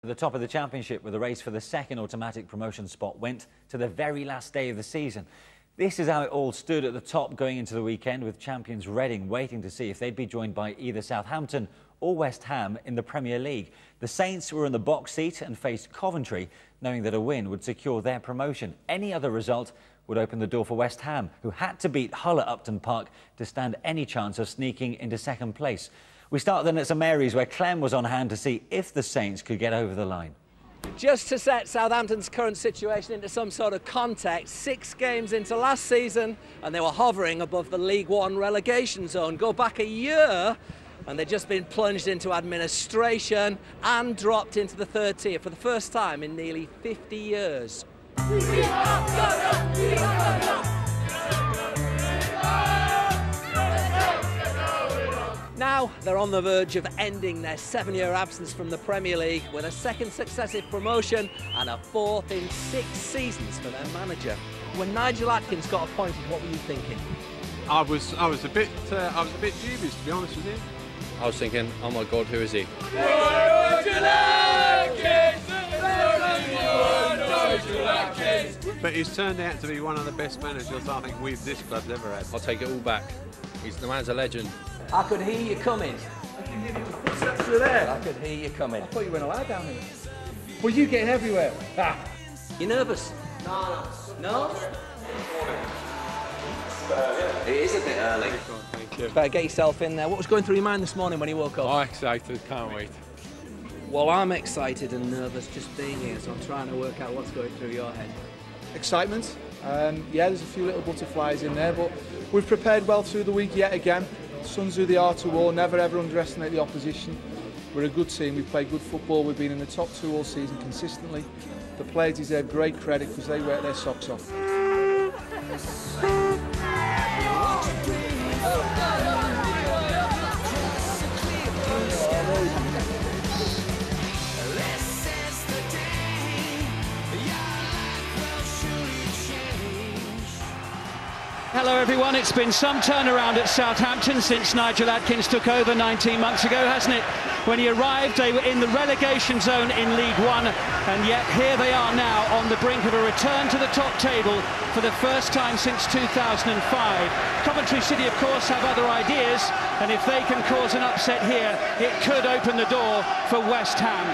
At the top of the championship, with the race for the second automatic promotion spot went to the very last day of the season. This is how it all stood at the top going into the weekend, with champions Reading waiting to see if they'd be joined by either Southampton or West Ham in the Premier League. The Saints were in the box seat and faced Coventry, knowing that a win would secure their promotion. Any other result would open the door for West Ham, who had to beat Hull at Upton Park to stand any chance of sneaking into second place. We start then at St Mary's, where Clem was on hand to see if the Saints could get over the line. Just to set Southampton's current situation into some sort of context, 6 games into last season and they were hovering above the League One relegation zone. Go back a year and they'd just been plunged into administration and dropped into the 3rd tier for the first time in nearly 50 years. Now they're on the verge of ending their 7-year absence from the Premier League with a second successive promotion and a 4th in 6 seasons for their manager. When Nigel Adkins got appointed, what were you thinking? I was a bit dubious, to be honest with you. I was thinking, oh my God, who is he? But he's turned out to be one of the best managers I think this club's ever had. I'll take it all back. The man's a legend. I could hear you coming. I can hear your footsteps through there. I could hear you coming. I thought you went allowed down here. Well, you getting everywhere. You nervous? No? It is a bit early. Thank you. Better get yourself in there. What was going through your mind this morning when you woke up? I'm excited, can't wait. Well, I'm excited and nervous just being here, so I'm trying to work out what's going through your head. Excitement. Yeah, there's a few little butterflies in there, but we've prepared well through the week yet again. Sons who they are to war, never ever underestimate the opposition. We're a good team, we play good football, we've been in the top 2 all season consistently. The players deserve great credit because they work their socks off. Hello everyone, it's been some turnaround at Southampton since Nigel Adkins took over 19 months ago, hasn't it? When he arrived, they were in the relegation zone in League One, and yet here they are now on the brink of a return to the top table for the first time since 2005. Coventry City, of course, have other ideas, and if they can cause an upset here, it could open the door for West Ham.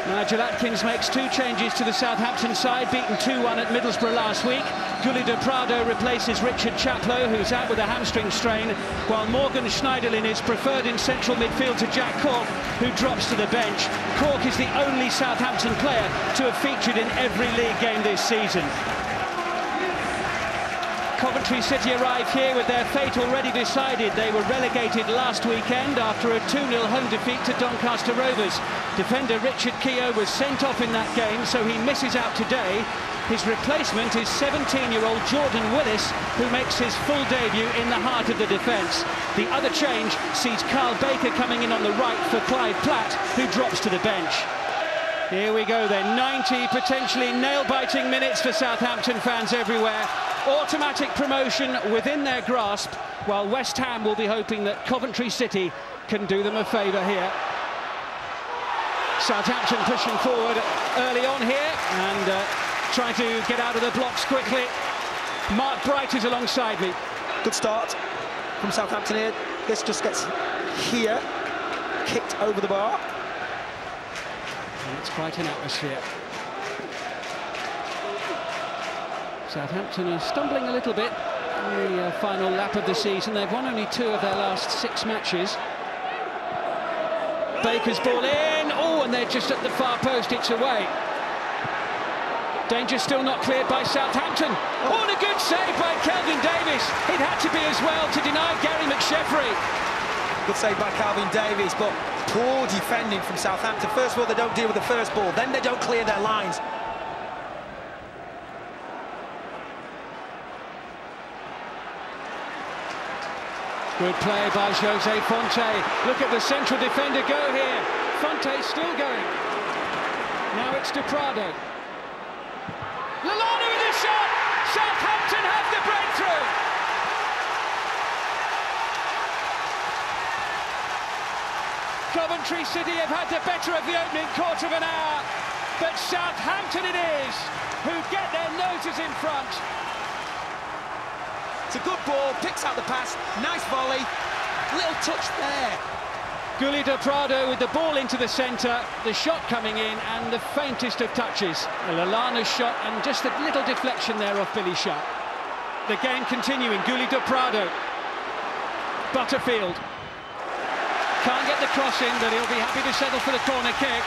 Nigel Adkins makes 2 changes to the Southampton side, beaten 2-1 at Middlesbrough last week. Gulli de Prado replaces Richard Chaplow, who's out with a hamstring strain, while Morgan Schneiderlin is preferred in central midfield to Jack Cork, who drops to the bench. Cork is the only Southampton player to have featured in every league game this season. Coventry City arrive here with their fate already decided. They were relegated last weekend after a 2-0 home defeat to Doncaster Rovers. Defender Richard Keogh was sent off in that game, so he misses out today. His replacement is 17-year-old Jordan Willis, who makes his full debut in the heart of the defence. The other change sees Carl Baker coming in on the right for Clive Platt, who drops to the bench. Here we go then, 90 potentially nail-biting minutes for Southampton fans everywhere. Automatic promotion within their grasp, while West Ham will be hoping that Coventry City can do them a favour here. Southampton pushing forward early on here and trying to get out of the blocks quickly. Mark Bright is alongside me. Good start from Southampton here. This just gets here, kicked over the bar. And it's quite an atmosphere. Southampton are stumbling a little bit in the final lap of the season. They've won only 2 of their last 6 matches. Baker's ball in. Oh, and they're just at the far post. It's away. Danger still not cleared by Southampton. Oh, and a good save by Kelvin Davis. It had to be as well to deny Gary McSheffrey. Good save by Calvin Davies, but poor defending from Southampton. First of all, they don't deal with the first ball. Then they don't clear their lines. Good play by Jose Fonte. Look at the central defender go here. Fonte still going. Now it's de Prado. Lallana with a shot! Southampton have the breakthrough! Coventry City have had the better of the opening quarter of an hour, but Southampton it is who get their noses in front. It's a good ball, picks out the pass, nice volley, little touch there. Gulli de Prado with the ball into the centre, the shot coming in and the faintest of touches. Lallana's shot and just a little deflection there off Billy Sharp. The game continuing, Gulli de Prado. Butterfield. Can't get the cross in, but he'll be happy to settle for the corner kick.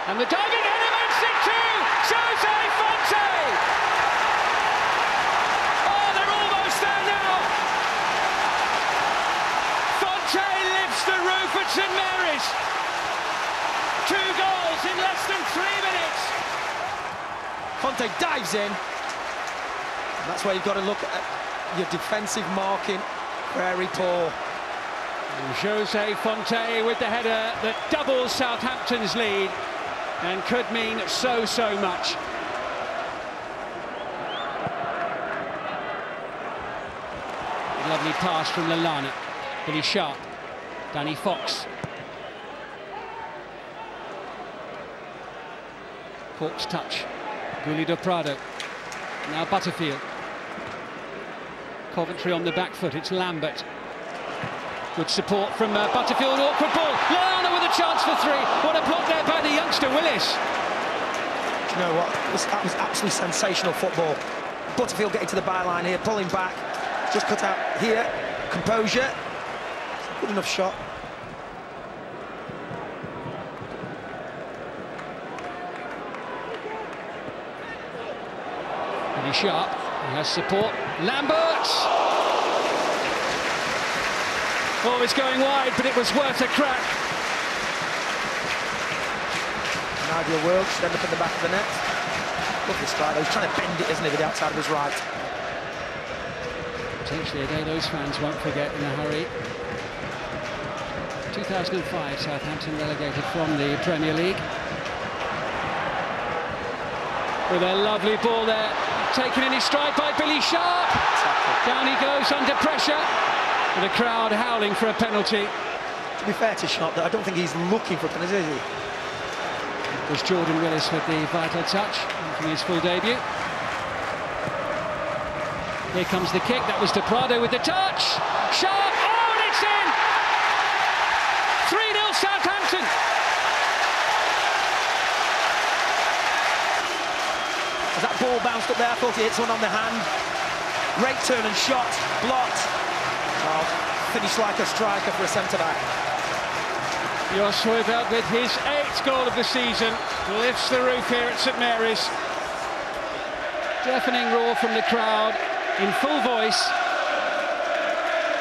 And the diving header makes it two! Jose Fonte! Oh, they're almost there now! Fonte lifts the roof at St Mary's. 2 goals in less than 3 minutes. Fonte dives in. And that's where you've got to look at your defensive marking. Very poor. And Jose Fonte with the header that doubles Southampton's lead and could mean so much. Lovely pass from Lallana. Billy Sharp. Danny Fox. Corpse touch. Gulli de Prado. Now Butterfield. Coventry on the back foot. It's Lambert. Good support from Butterfield. Awkward ball. Lallana with a chance for 3. What a block there by the youngster Willis. Do you know what? That was absolutely sensational football. Butterfield getting to the byline here, pulling back. Just cut out here. Composure. Good enough shot. Billy Sharp. He has support. Lambert! Oh, it's going wide, but it was worth a crack. Nigel Wilkes, end up in the back of the net. Lovely strike, he's trying to bend it, isn't he, with the outside of his right. Potentially a day those fans won't forget in a hurry. 2005, Southampton relegated from the Premier League. With a lovely ball there, taken in his stride by Billy Sharp. Down he goes under pressure. The crowd howling for a penalty. To be fair to Sharp, I don't think he's looking for a penalty, is he? It was Jordan Willis with the vital touch from his full debut. Here comes the kick. That was de Prado with the touch. Sharp. Oh, and it's in! 3-0 Southampton. As that ball bounced up there, I thought he hit someone on the hand. Great turn and shot, blocked. Oh, finished like a striker for a centre-back. Jos Højbjerg with his 8th goal of the season lifts the roof here at St Mary's. Deafening roar from the crowd in full voice,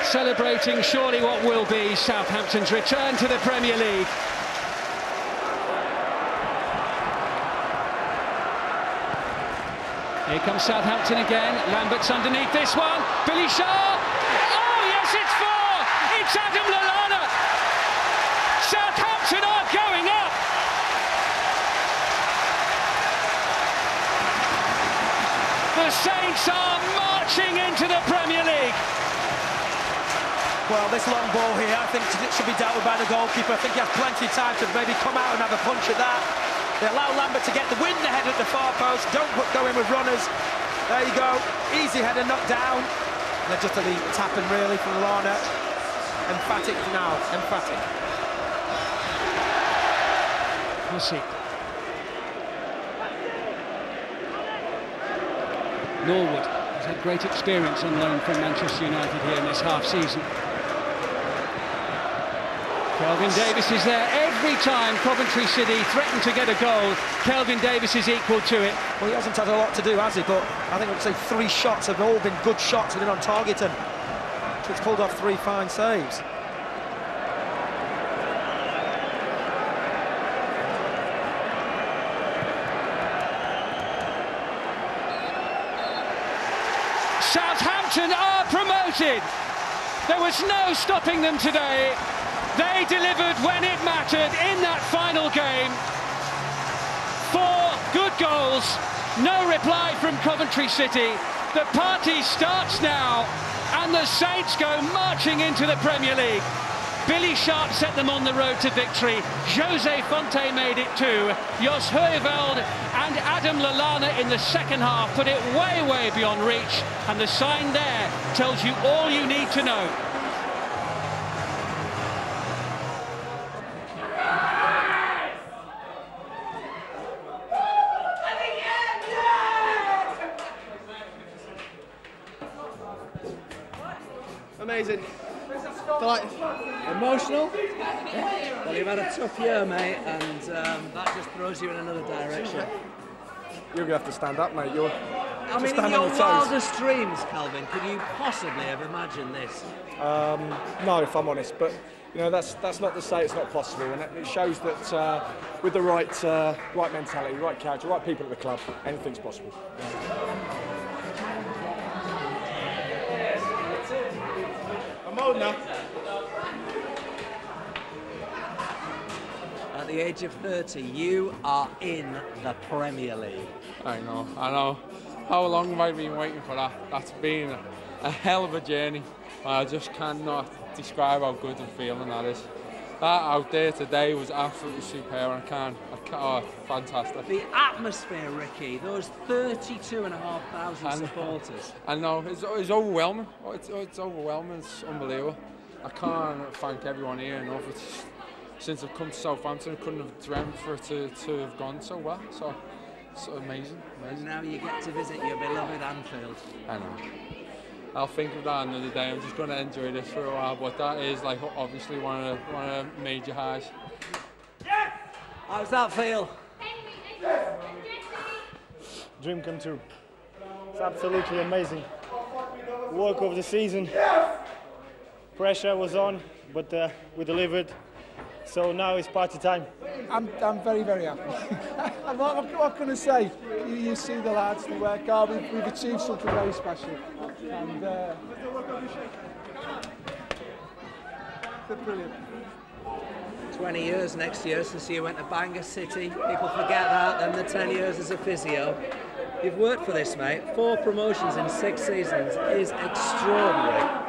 celebrating surely what will be Southampton's return to the Premier League. Here comes Southampton again. Lambert's underneath this one. Billy Sharp. Oh yes, it's 4. It's Adam Lallana. Southampton are going up. The Saints are marching into the Premier League. Well, this long ball here, I think it should be dealt with by the goalkeeper. I think he has plenty of time to maybe come out and have a punch at that. They allow Lambert to get the wind ahead at the far post. Don't go in with runners. There you go. Easy header, knocked down. And just a tapping really from Lallana. Emphatic now. Emphatic. Hussey. Norwood has had great experience on loan from Manchester United here in this half-season. Kelvin Davis is there every time Coventry City threaten to get a goal. Kelvin Davis is equal to it. Well, he hasn't had a lot to do, has he? But I think I would say 3 shots have all been good shots and been on target, and he's pulled off 3 fine saves. Southampton are promoted. There was no stopping them today. They delivered when it mattered in that final game. 4 good goals. goals, no reply from Coventry City. The party starts now, and the Saints go marching into the Premier League. Billy Sharp set them on the road to victory. Jose Fonte made it too. Jos Højveld and Adam Lallana in the second half put it way, way beyond reach. And the sign there tells you all you need to know. Amazing. Delighted. Emotional? Well, you've had a tough year, mate, and that just throws you in another direction. You're going to have to stand up, mate. I mean, in your wildest dreams, Calvin, could you possibly have imagined this? No, if I'm honest, but you know that's not to say it's not possible, and it shows that with the right mentality, right character, right people at the club, anything's possible. I'm old now. At the age of 30, you are in the Premier League. I know. How long have I been waiting for that? That's been a hell of a journey. I just cannot describe how good I'm feeling that is. That out there today was absolutely superb. Oh, fantastic. The atmosphere, Ricky, those 32,500 supporters. I know, it's overwhelming. It's overwhelming, it's unbelievable. I can't thank everyone here enough. Since I've come to Southampton, I couldn't have dreamt for it to have gone so well. So it's amazing. And now you get to visit your beloved Anfield. I know. I'll think of that another day. I'm just going to enjoy this for a while, but that is like obviously one of the major highs. How's that feel? Dream come true. It's absolutely amazing. Work of the season. Pressure was on, but we delivered. So now it's party time. I'm very, very happy. what can I say? You see the lads, they work hard. We've achieved something very special. And they're brilliant. 20 years next year since you went to Bangor City. People forget that, then the 10 years as a physio. You've worked for this, mate. 4 promotions in 6 seasons is extraordinary.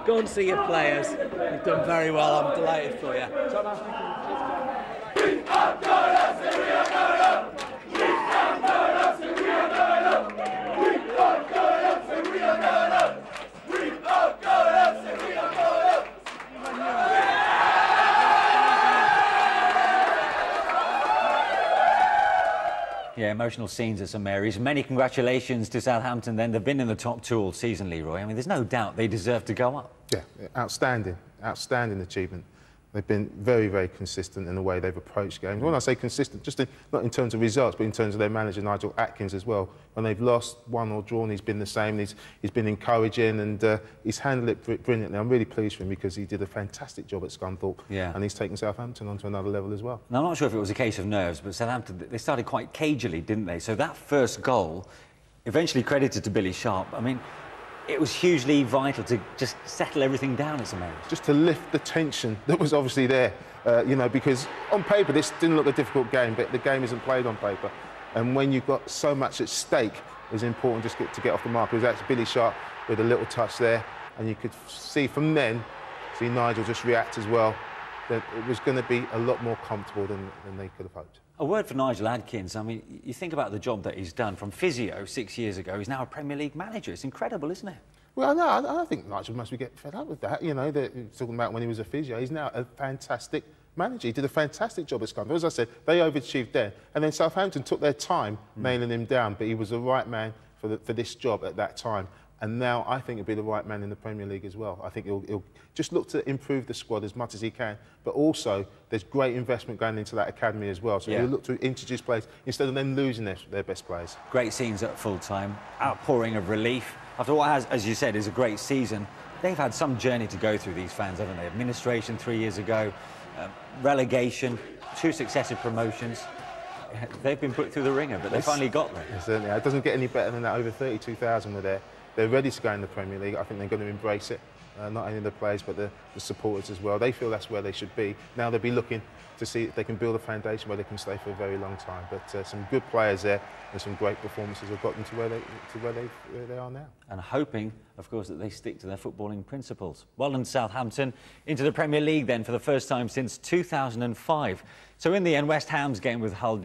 Go and see your players. You've done very well. I'm delighted for you. Yeah, emotional scenes at St Mary's. Many congratulations to Southampton then. They've been in the top 2 all season, Leroy. I mean, there's no doubt they deserve to go up. Yeah, outstanding achievement. They've been very, very consistent in the way they've approached games. When I say consistent, just not in terms of results, but in terms of their manager, Nigel Atkins, as well. When they've lost, won or drawn, he's been the same. He's been encouraging, and he's handled it brilliantly. I'm really pleased for him because he did a fantastic job at Scunthorpe, and he's taken Southampton onto another level as well. Now, I'm not sure if it was a case of nerves, but Southampton, they started quite cagily, didn't they? So that first goal, eventually credited to Billy Sharp, I mean, it was hugely vital to just settle everything down at St Mary's. Just to lift the tension that was obviously there, you know, because on paper this didn't look a difficult game, but the game isn't played on paper. And when you've got so much at stake, it was important just to get off the mark. It was actually Billy Sharp with a little touch there, and you could see from then, see Nigel just react as well, that it was going to be a lot more comfortable than they could have hoped. A word for Nigel Adkins. I mean, you think about the job that he's done from physio 6 years ago. He's now a Premier League manager. It's incredible, isn't it? Well, no, I think Nigel must be getting fed up with that. You know, talking about when he was a physio, he's now a fantastic manager. He did a fantastic job at Scunthorpe. As I said, they overachieved then. And then Southampton took their time nailing him down, but he was the right man for this job at that time. And now I think he'll be the right man in the Premier League as well. I think he'll just look to improve the squad as much as he can, but also there's great investment going into that academy as well. So he'll look to introduce players instead of them losing their best players. Great scenes at full-time, outpouring of relief. After what has, as you said, is a great season, they've had some journey to go through, these fans, haven't they? Administration 3 years ago, relegation, 2 successive promotions. They've been put through the ringer, but they finally got there. Certainly, it doesn't get any better than that. Over 32,000 were there. They're ready to go in the Premier League. I think they're going to embrace it. not only the players but the supporters as well. They feel that's where they should be. Now they'll be looking to see if they can build a foundation where they can stay for a very long time. But some good players there and some great performances have got them to where they are now. And hoping, of course, that they stick to their footballing principles. Well done, Southampton, into the Premier League then for the first time since 2005. So in the end, West Ham's game with Hull